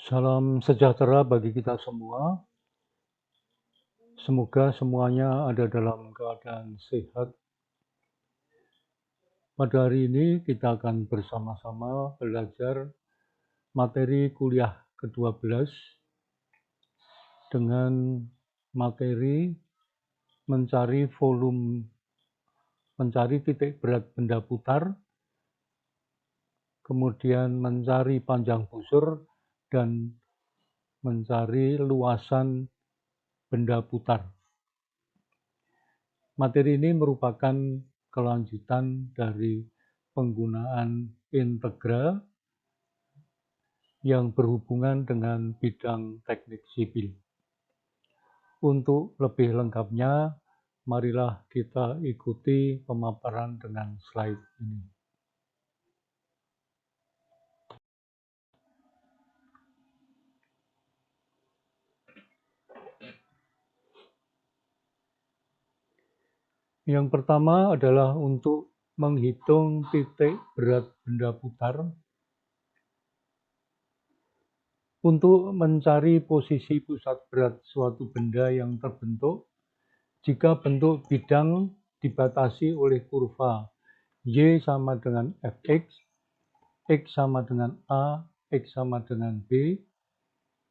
Salam sejahtera bagi kita semua. Semoga semuanya ada dalam keadaan sehat. Pada hari ini kita akan bersama-sama belajar materi kuliah ke-12 dengan materi mencari titik berat benda putar, kemudian mencari panjang busur, dan mencari luasan benda putar. Materi ini merupakan kelanjutan dari penggunaan integral yang berhubungan dengan bidang teknik sipil. Untuk lebih lengkapnya, marilah kita ikuti pemaparan dengan slide ini. Yang pertama adalah untuk menghitung titik berat benda putar. Untuk mencari posisi pusat berat suatu benda yang terbentuk, jika bentuk bidang dibatasi oleh kurva Y sama dengan Fx, X sama dengan A, X sama dengan B,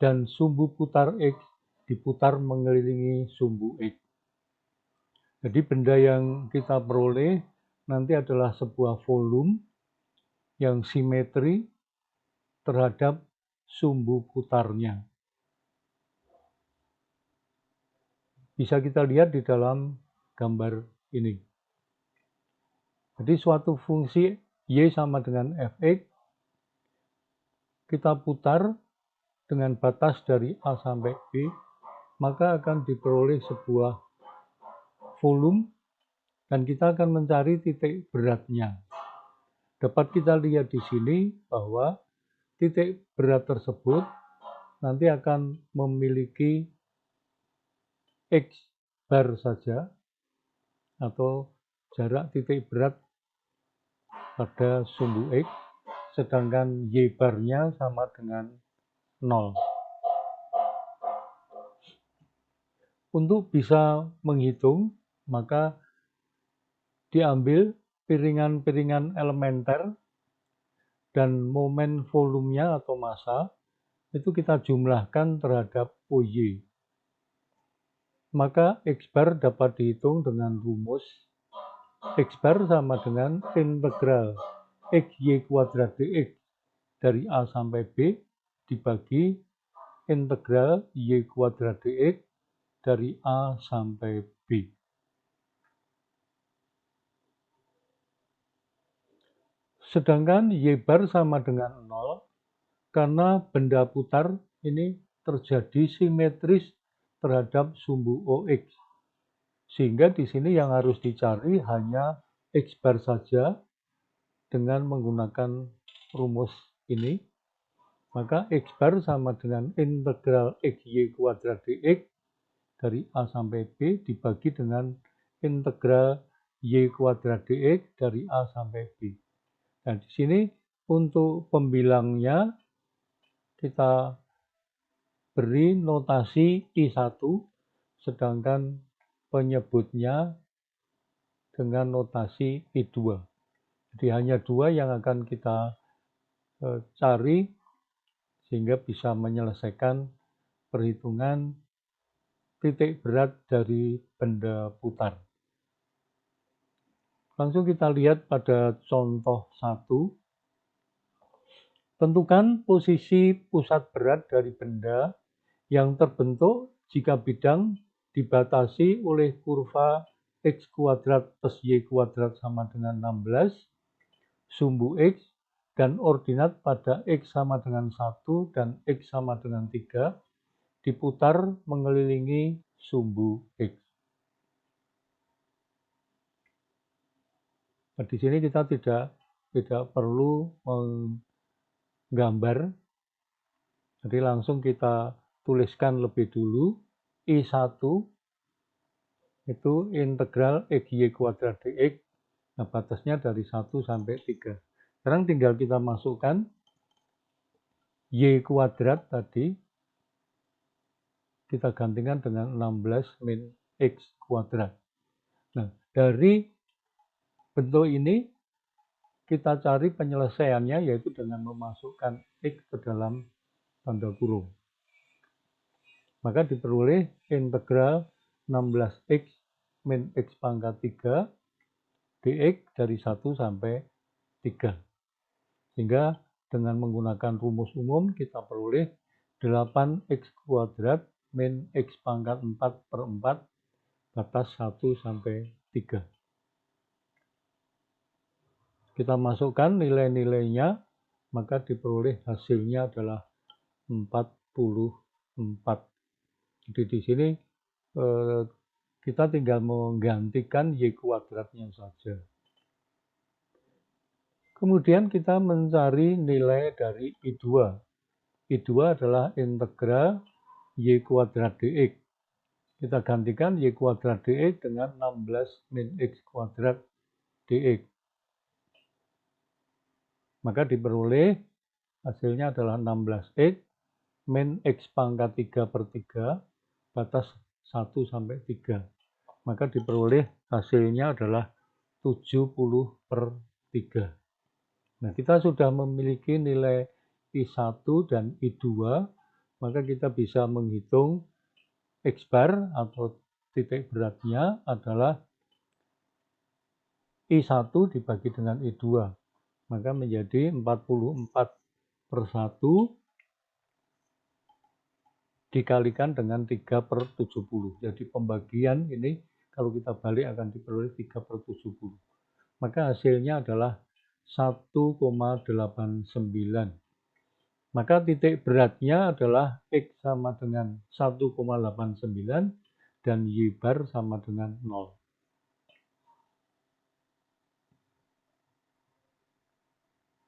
dan sumbu putar X diputar mengelilingi sumbu X. Jadi benda yang kita peroleh nanti adalah sebuah volume yang simetri terhadap sumbu putarnya. Bisa kita lihat di dalam gambar ini. Jadi suatu fungsi Y sama dengan Fx, kita putar dengan batas dari A sampai B, maka akan diperoleh sebuah volume dan kita akan mencari titik beratnya. Dapat kita lihat di sini bahwa titik berat tersebut nanti akan memiliki X bar saja atau jarak titik berat pada sumbu X, sedangkan Y barnya sama dengan 0. Untuk bisa menghitung, maka diambil piringan-piringan elementer dan momen volumenya atau massa itu kita jumlahkan terhadap OY. Maka X bar dapat dihitung dengan rumus X bar sama dengan integral XY kuadrat dx dari A sampai B dibagi integral Y kuadrat dx dari A sampai B. Sedangkan Y bar sama dengan 0 karena benda putar ini terjadi simetris terhadap sumbu OX. Sehingga di sini yang harus dicari hanya X bar saja dengan menggunakan rumus ini. Maka X bar sama dengan integral XY kuadrat dx dari A sampai B dibagi dengan integral Y kuadrat dx dari A sampai B. Nah, di sini untuk pembilangnya kita beri notasi I1, sedangkan penyebutnya dengan notasi I2. Jadi hanya dua yang akan kita cari sehingga bisa menyelesaikan perhitungan titik berat dari benda putar. Langsung kita lihat pada contoh 1. Tentukan posisi pusat berat dari benda yang terbentuk jika bidang dibatasi oleh kurva X kuadrat plus Y kuadrat sama dengan 16, sumbu X, dan ordinat pada X sama dengan 1 dan X sama dengan 3 diputar mengelilingi sumbu X. Nah, di sini kita tidak perlu menggambar, jadi langsung kita tuliskan lebih dulu. I1 itu integral XY kuadrat dx, nah batasnya dari 1 sampai 3. Sekarang tinggal kita masukkan Y kuadrat tadi kita gantikan dengan 16 min X kuadrat. Nah, dari bentuk ini kita cari penyelesaiannya yaitu dengan memasukkan X ke dalam tanda kurung. Maka diperoleh integral 16X min X pangkat 3 dx dari 1 sampai 3. Sehingga dengan menggunakan rumus umum kita peroleh 8X kuadrat min X pangkat 4 per 4 batas 1 sampai 3. Kita masukkan nilai-nilainya, maka diperoleh hasilnya adalah 44. Jadi di sini kita tinggal menggantikan Y kuadratnya saja. Kemudian kita mencari nilai dari I2. I2 adalah integral Y kuadrat dx. Kita gantikan Y kuadrat dx dengan 16 min X kuadrat dx. Maka diperoleh hasilnya adalah 16X min X pangkat 3 per 3 batas 1 sampai 3. Maka diperoleh hasilnya adalah 70 per 3. Nah, kita sudah memiliki nilai I1 dan I2, maka kita bisa menghitung X bar atau titik beratnya adalah I1 dibagi dengan I2, maka menjadi 44 per 1 dikalikan dengan 3 per 70. Jadi pembagian ini kalau kita balik akan diperoleh 3 per 70. Maka hasilnya adalah 1,89. Maka titik beratnya adalah X sama dengan 1,89 dan Y bar sama dengan 0.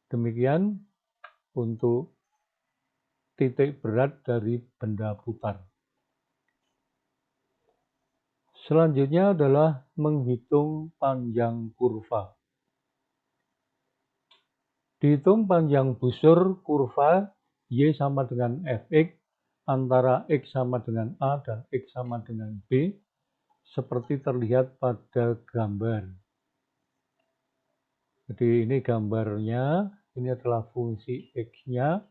Demikian untuk titik berat dari benda putar. Selanjutnya adalah menghitung panjang kurva. Dihitung panjang busur kurva Y sama dengan Fx antara X sama dengan A dan X sama dengan B seperti terlihat pada gambar. Jadi ini gambarnya, ini adalah fungsi X-nya,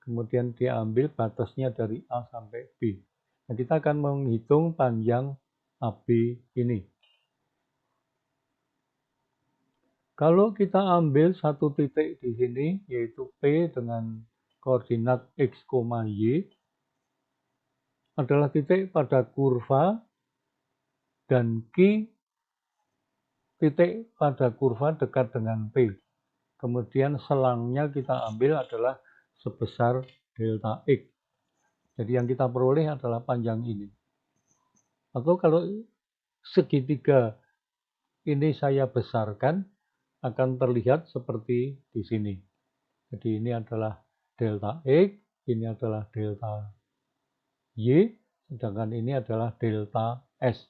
kemudian diambil batasnya dari A sampai B. Nah, kita akan menghitung panjang AB ini. Kalau kita ambil satu titik di sini, yaitu P dengan koordinat X, Y, adalah titik pada kurva, dan Q titik pada kurva dekat dengan P. Kemudian selangnya kita ambil adalah sebesar delta X. Jadi yang kita peroleh adalah panjang ini. Atau kalau segitiga ini saya besarkan, akan terlihat seperti di sini. Jadi ini adalah delta X, ini adalah delta Y, sedangkan ini adalah delta S.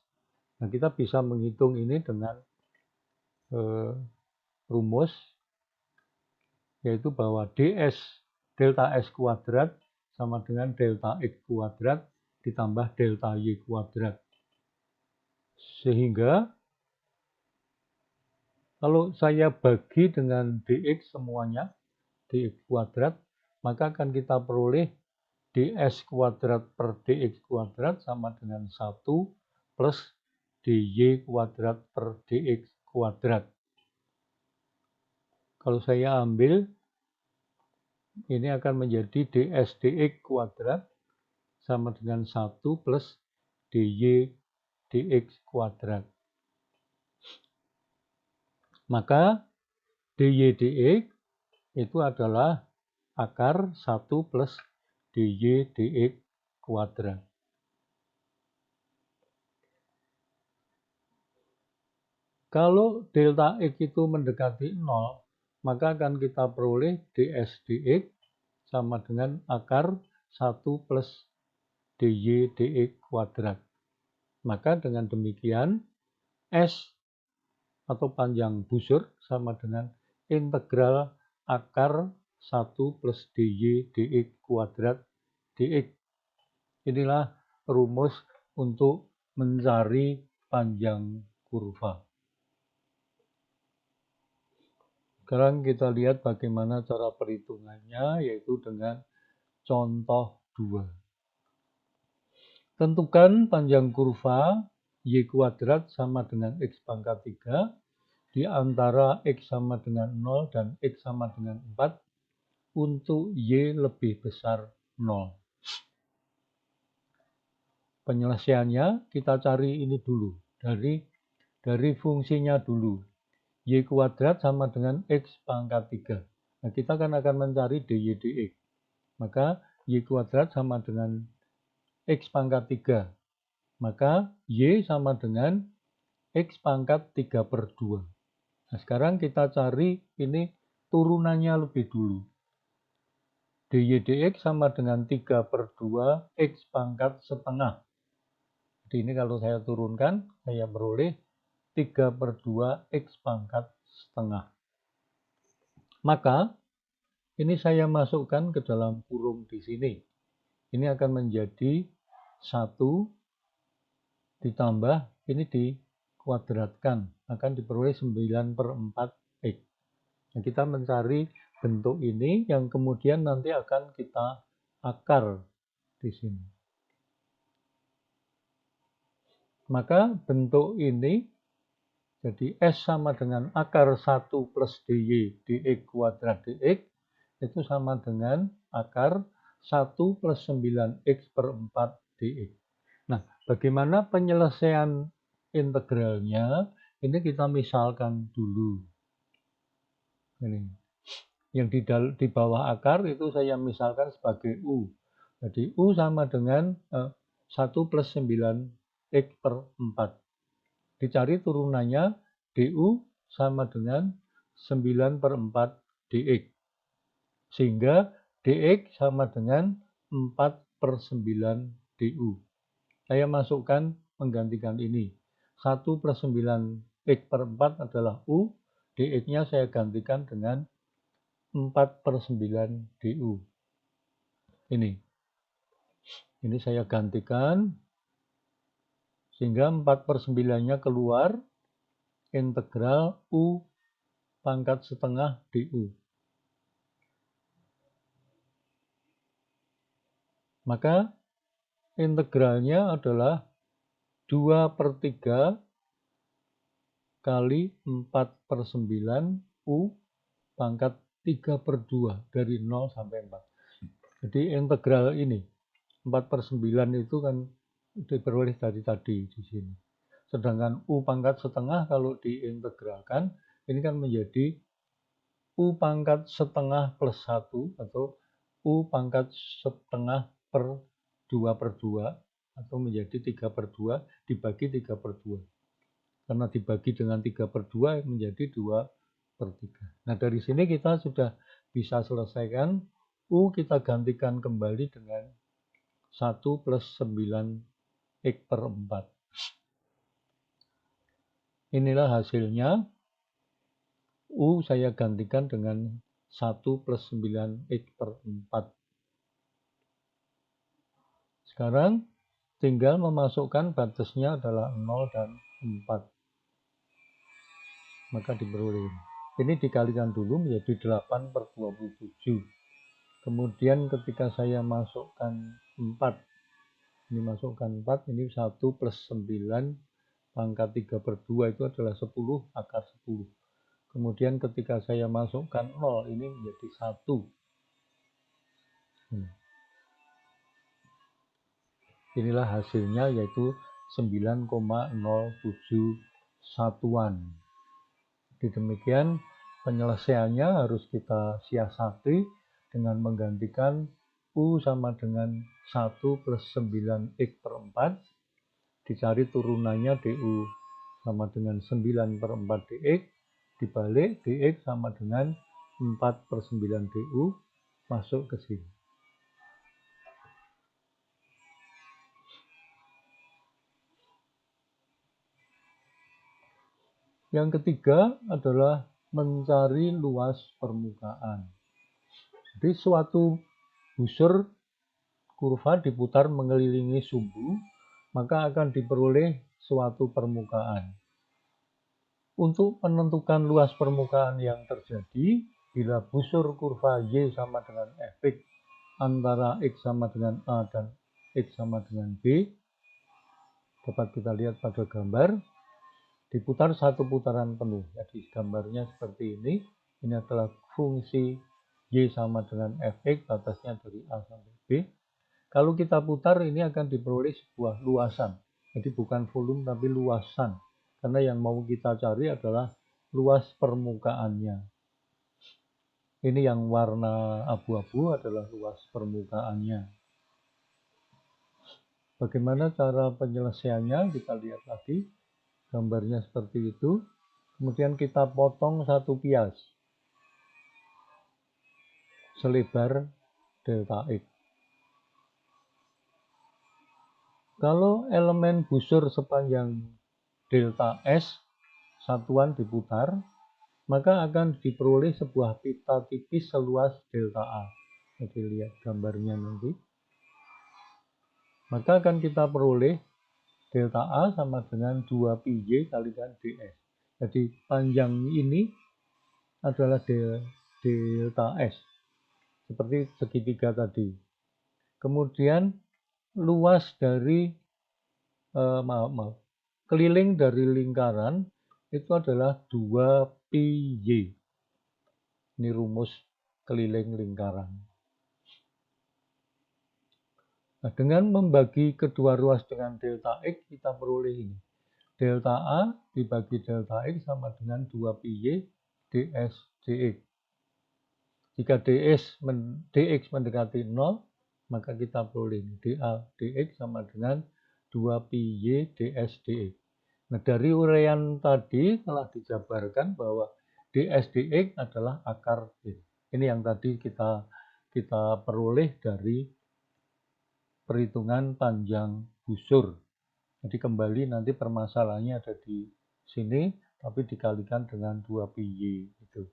Nah, kita bisa menghitung ini dengan rumus, yaitu bahwa ds delta S kuadrat sama dengan delta X kuadrat ditambah delta Y kuadrat. Sehingga kalau saya bagi dengan dx semuanya, dx kuadrat, maka akan kita peroleh ds kuadrat per dx kuadrat sama dengan 1 plus dy kuadrat per dx kuadrat. Kalau saya ambil, ini akan menjadi ds dx kuadrat sama dengan 1 plus dy dx kuadrat. Maka dy dx itu adalah akar 1 plus dy dx kuadrat. Kalau delta X itu mendekati 0, maka akan kita peroleh ds dx sama dengan akar 1 plus dy dx kuadrat. Maka dengan demikian, S atau panjang busur sama dengan integral akar 1 plus dy dx kuadrat dx. Inilah rumus untuk mencari panjang kurva. Sekarang kita lihat bagaimana cara perhitungannya, yaitu dengan contoh 2. Tentukan panjang kurva y kuadrat sama dengan x pangkat 3 di antara x sama dengan 0 dan x sama dengan 4 untuk y lebih besar 0. Penyelesaiannya kita cari ini dulu, dari fungsinya dulu. Y kuadrat sama dengan x pangkat 3. Nah, kita kan akan mencari dy dx. Maka y kuadrat sama dengan x pangkat 3. Maka y sama dengan x pangkat 3 per 2. Nah, sekarang kita cari ini turunannya lebih dulu. dy dx sama dengan 3 per 2 x pangkat setengah. Jadi ini kalau saya turunkan, saya beroleh 3 per 2 x pangkat setengah. Maka ini saya masukkan ke dalam kurung di sini. Ini akan menjadi 1 ditambah ini dikuadratkan. Akan diperoleh 9 per 4 x. Nah, kita mencari bentuk ini yang kemudian nanti akan kita akar di sini. Maka bentuk ini jadi S sama dengan akar 1 plus dy dx kuadrat dx itu sama dengan akar 1 plus 9x per 4 dx. Nah, bagaimana penyelesaian integralnya? Ini kita misalkan dulu. Ini. Yang di bawah akar itu saya misalkan sebagai U. Jadi U sama dengan 1 plus 9x per 4. Dicari turunannya du sama dengan 9 per 4 dx. Sehingga dx sama dengan 4 per 9 du. Saya masukkan menggantikan ini. 1 plus 9x per 4 adalah U. dx-nya saya gantikan dengan 4 per 9 du. Ini saya gantikan. Sehingga 4 per 9-nya keluar. Integral U pangkat setengah du. Maka integralnya adalah 2 per 3 kali 4 per 9 U pangkat 3 per 2 dari 0 sampai 4. Jadi integral ini 4 per 9 itu kan diperoleh dari tadi di sini. Sedangkan U pangkat setengah kalau diintegralkan ini kan menjadi U pangkat setengah plus 1 atau U pangkat setengah per 2 per 2 atau menjadi 3 per 2 dibagi 3 per 2. Karena dibagi dengan 3 per 2 menjadi 2 per 3. Nah, dari sini kita sudah bisa selesaikan. U kita gantikan kembali dengan 1 plus 9x per 4. Inilah hasilnya. U saya gantikan dengan 1 plus 9x per 4. Sekarang tinggal memasukkan batasnya adalah 0 dan 4. Maka diperoleh. Ini dikalikan dulu menjadi 8 per 27. Kemudian ketika saya masukkan 4. Ini masukkan 4, ini 1 plus 9 pangkat 3 per 2 itu adalah 10 akar 10. Kemudian ketika saya masukkan 0, ini menjadi 1. Inilah hasilnya yaitu 9,07 satuan. Demikian penyelesaiannya harus kita siasati dengan menggantikan U sama dengan 1 plus 9x per 4. Dicari turunannya du sama dengan 9 per 4 dx. Dibalik dx sama dengan 4 per 9 du. Masuk ke sini. Yang ketiga adalah mencari luas permukaan. Jadi suatu busur kurva diputar mengelilingi sumbu, maka akan diperoleh suatu permukaan. Untuk menentukan luas permukaan yang terjadi, bila busur kurva Y sama dengan Fx antara X sama dengan A dan X sama dengan B, dapat kita lihat pada gambar, diputar satu putaran penuh. Jadi gambarnya seperti ini. Ini adalah fungsi Y sama dengan Fx, batasnya dari A sampai B. Kalau kita putar, ini akan diperoleh sebuah luasan. Jadi bukan volume, tapi luasan. Karena yang mau kita cari adalah luas permukaannya. Ini yang warna abu-abu adalah luas permukaannya. Bagaimana cara penyelesaiannya? Kita lihat lagi. Gambarnya seperti itu. Kemudian kita potong satu pias selebar delta X. Kalau elemen busur sepanjang delta S satuan diputar, maka akan diperoleh sebuah pita tipis seluas delta A. Jadi lihat gambarnya nanti. Maka akan kita peroleh delta A sama dengan 2 pi kali dengan ds. Jadi panjang ini adalah delta S. Seperti segitiga tadi. Kemudian luas dari keliling dari lingkaran itu adalah 2 pi y. Ini rumus keliling lingkaran. Nah, dengan membagi kedua ruas dengan delta X, kita peroleh ini. Delta A dibagi delta X sama dengan 2 pi y ds dx. Jika dx mendekati 0, maka kita peroleh ini. dA dx sama dengan 2 pi y ds dx. Nah, dari uraian tadi telah dijabarkan bahwa ds dx adalah akar B. Ini yang tadi kita peroleh dari perhitungan panjang busur. Jadi kembali nanti permasalahannya ada di sini, tapi dikalikan dengan 2 pi y. Gitu.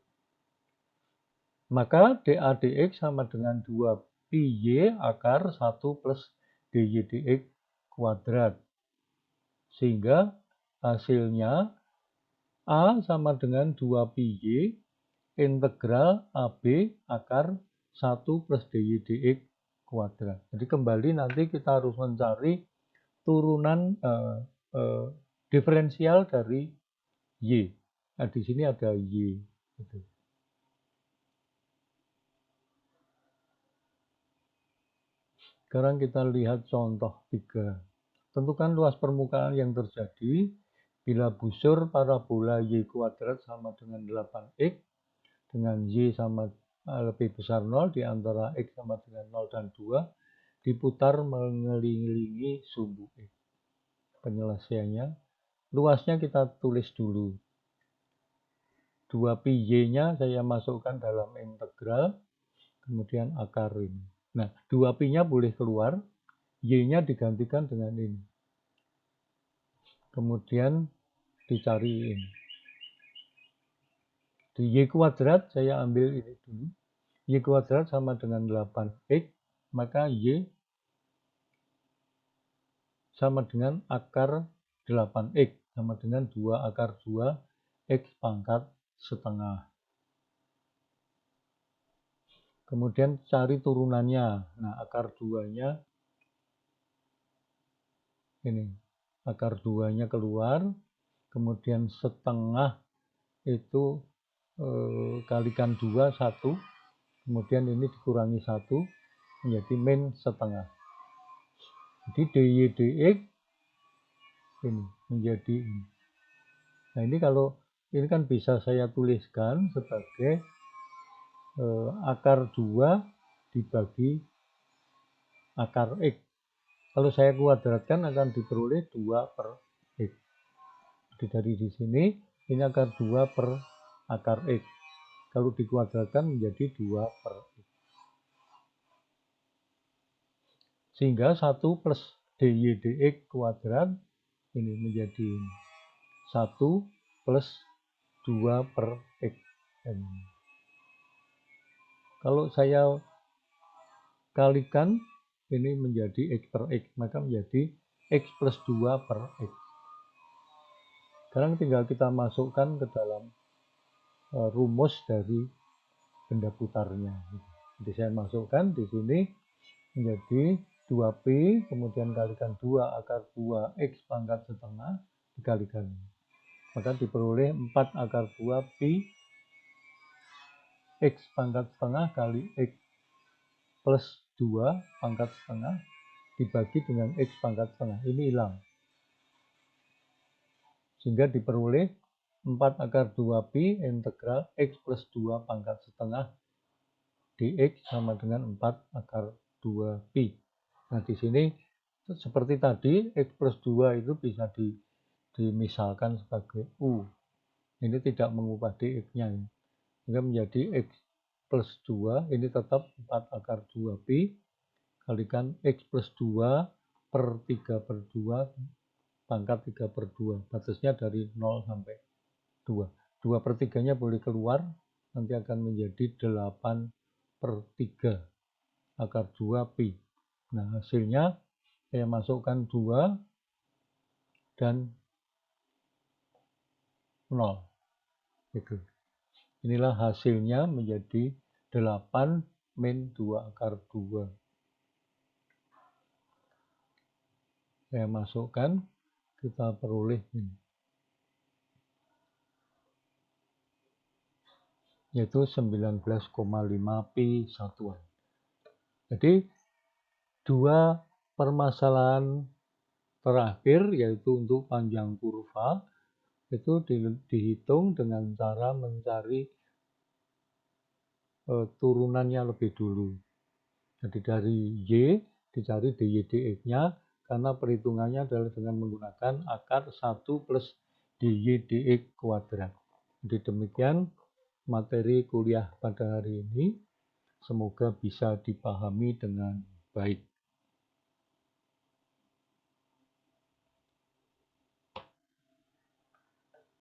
Maka dA dx sama dengan 2 pi y akar 1 plus dy dx kuadrat. Sehingga hasilnya A sama dengan 2 pi y integral AB akar 1 plus dy dx kuadrat. Jadi kembali nanti kita harus mencari turunan diferensial dari y. Nah, di sini ada y. Gitu. Sekarang kita lihat contoh 3. Tentukan luas permukaan yang terjadi bila busur parabola y kuadrat sama dengan 8x dengan y sama lebih besar 0 di antara x sama dengan 0 dan 2 diputar mengelilingi sumbu x. Penyelesaiannya, luasnya kita tulis dulu. 2 pi y-nya saya masukkan dalam integral, kemudian akar ini. Nah, 2 pi-nya boleh keluar, y-nya digantikan dengan ini. Kemudian dicari ini. Di y kuadrat saya ambil ini dulu. Y kuadrat sama dengan 8x, maka y sama dengan akar 8x, sama dengan 2 akar 2 x pangkat setengah. Kemudian cari turunannya. Nah, akar 2-nya ini. Akar 2-nya keluar. Kemudian setengah itu kalikan 2, 1. Kemudian ini dikurangi 1 menjadi min setengah. Jadi dy dx ini menjadi ini. Nah, ini kalau ini kan bisa saya tuliskan sebagai akar 2 dibagi akar x. Kalau saya kuadratkan akan diperoleh 2 per x. Jadi dari di sini ini akar 2 per akar x. Kalau dikuadratkan menjadi 2 per x. Sehingga 1 plus dy dx kuadrat ini menjadi 1 plus 2 per x. Kalau saya kalikan ini menjadi X per X, maka menjadi X plus 2 per X. Sekarang tinggal kita masukkan ke dalam rumus dari benda putarnya. Jadi saya masukkan di sini menjadi 2P, kemudian kalikan 2 akar 2 X pangkat setengah dikalikan. Maka diperoleh 4 akar 2 Pi X pangkat setengah kali X plus 2 pangkat setengah dibagi dengan X pangkat setengah. Ini hilang. Sehingga diperoleh 4 akar 2 Pi integral X plus 2 pangkat setengah dx sama dengan 4 akar 2 Pi. Nah, di sini seperti tadi, X plus 2 itu bisa dimisalkan sebagai U. Ini tidak mengubah dx-nya. Sehingga menjadi X plus 2, ini tetap 4 akar 2 Pi, kalikan X plus 2 per 3 per 2, pangkat 3 per 2. Batasnya dari 0 sampai 2. 2 per 3-nya boleh keluar, nanti akan menjadi 8 per 3 akar 2 Pi. Nah, hasilnya saya masukkan 2 dan 0. Gitu. Inilah hasilnya menjadi 8 min 2 akar 2. Saya masukkan, kita peroleh ini. Yaitu 19,5 Pi satuan. Jadi, dua permasalahan terakhir yaitu untuk panjang kurva itu dihitung dengan cara mencari turunannya lebih dulu. Jadi dari Y dicari dy dx-nya karena perhitungannya adalah dengan menggunakan akar 1 plus dy dx kuadrat. Jadi demikian materi kuliah pada hari ini. Semoga bisa dipahami dengan baik.